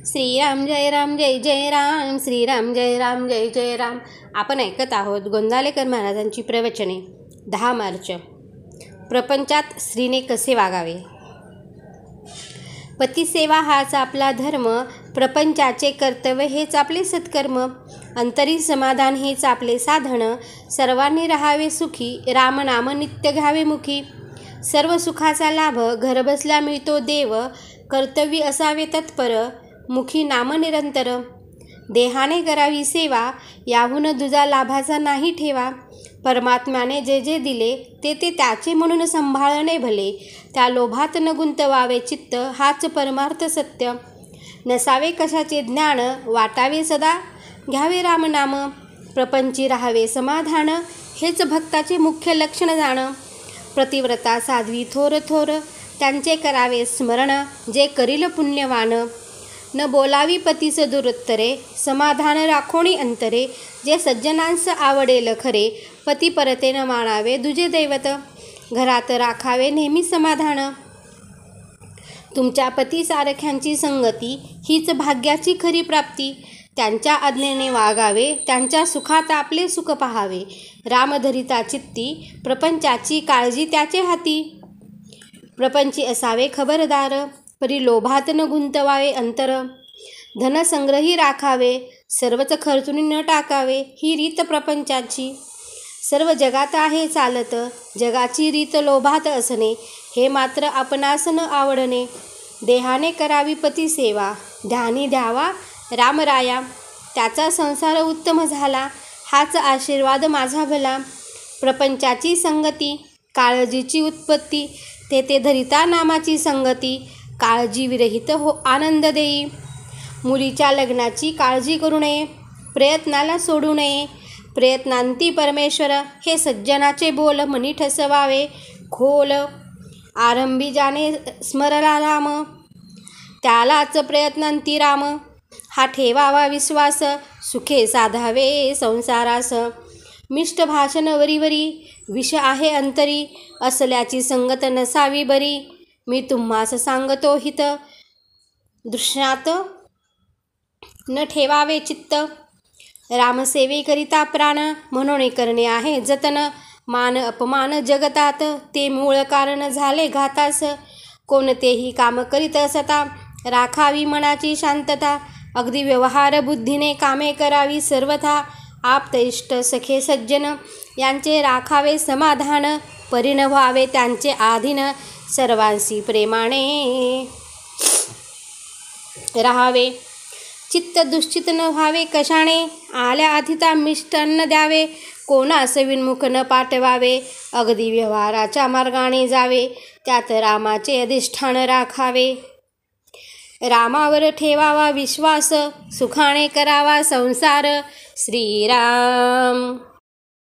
श्रीराम जय जय राम, श्रीराम जय जय राम. आपण ऐकत आहोत गोंदालेकर महाराजांची प्रवचने. 10 मार्च. प्रपंचात स्त्रीने कसे वागावे. पतिसेवा हाच आपला धर्म, प्रपंचाचे कर्तव्य हेच आपले सत्कर्म, अंतरी समाधान हेच आपले साधन, सर्वांनी राहावे सुखी, रामनाम नित्य घ्यावे मुखी. सर्व सुखाचा लाभ घरबसल्या मिळतो देव, कर्तव्य असावे तत्पर, मुखी नाम निरंतर. देहाने करावी सेवा, याहून दुजा लाभाचा नाही ठेवा. परमात्म्याने जे जे दिले ते ते त्याचे म्हणून संभाळणे भले, त्या लोभात न गुंतवावे चित्त, हाच परमार्थ सत्य. नसावे कशाचे ज्ञान, वाटावे सदा घ्यावे रामनाम, प्रपंची राहावे समाधान, हेच भक्ताचे मुख्य लक्षण जाण. प्रतिव्रता साध्वी थोर थोर, त्यांचे करावे स्मरण, जे करील पुण्यवान. न बोलावी पतीस दुरुत्तरे, समाधान राखोणी अंतरे, जे सज्जनांस आवडेल खरे, पती परतेन मानावे दुजे दैवत, घरात राखावे नेहमी समाधान. तुमच्या पतीसारख्यांची संगती, हीच भाग्याची खरी प्राप्ती. त्यांच्या आज्ञेने वागावे, त्यांच्या सुखात आपले सुख पहावे. रामधरिता चित्ती, प्रपंचाची काळजी त्याचे हाती. प्रपंची असावे खबरदार, परी लोभात न गुंतवावे अंतर. धनसंग्रही राखावे, सर्वच खर्चून न टाकावे, ही रीत प्रपंचाची. सर्व जगात आहे चालत, जगाची रीत लोभात असणे, हे मात्र आपणास न आवडणे. देहाने करावी पती सेवा, ध्यानी द्यावा रामराया, त्याचा संसार उत्तम झाला, हाच आशीर्वाद माझा भला. प्रपंचाची संगती, काळजीची उत्पत्ती, ते धरिता नामाची संगती, काळजी विरहित हो आनंद देई. मुलीच्या लग्नाची काळजी करू नये, प्रयत्नाला सोडू नये, प्रयत्नांती परमेश्वर, हे सज्जनाचे बोल मनी ठसवावे खोल. आरंभी ज्याने स्मरला राम, त्यालाच प्रयत्नांती राम, हा ठेवावा विश्वास, सुखे साधावे संसारास. मिष्ट भाषण वरीवरी, विष आहे अंतरी, असल्याची संगत नसावी बरी. मी तुम्हास सांगतो हित, दृश्यात न ठेवावे चित्त. रामसेवेकरिता प्राण, म्हणून करणे आहे जतन. मान अपमान जगतात, ते मूळ कारण झाले घातास. कोणतेही काम करीत असता, राखावी मनाची शांतता. अगदी व्यवहार बुद्धीने कामे करावी सर्वथा. आप्त इष्ट सखे सज्जन, यांचे राखावे समाधान. परिण व्हावे त्यांचे आधीन, सर्वांशी प्रेमाने राहावे. चित्त दुश्चित न व्हावे कशाने, आल्या आधीता मिष्टान्न द्यावे. कोणास विनमुख न पाठवावे, अगदी व्यवहाराच्या मार्गाने जावे. त्यात रामाचे अधिष्ठान राखावे. रामावर ठेवावा विश्वास, सुखाने करावा संसार. श्रीराम.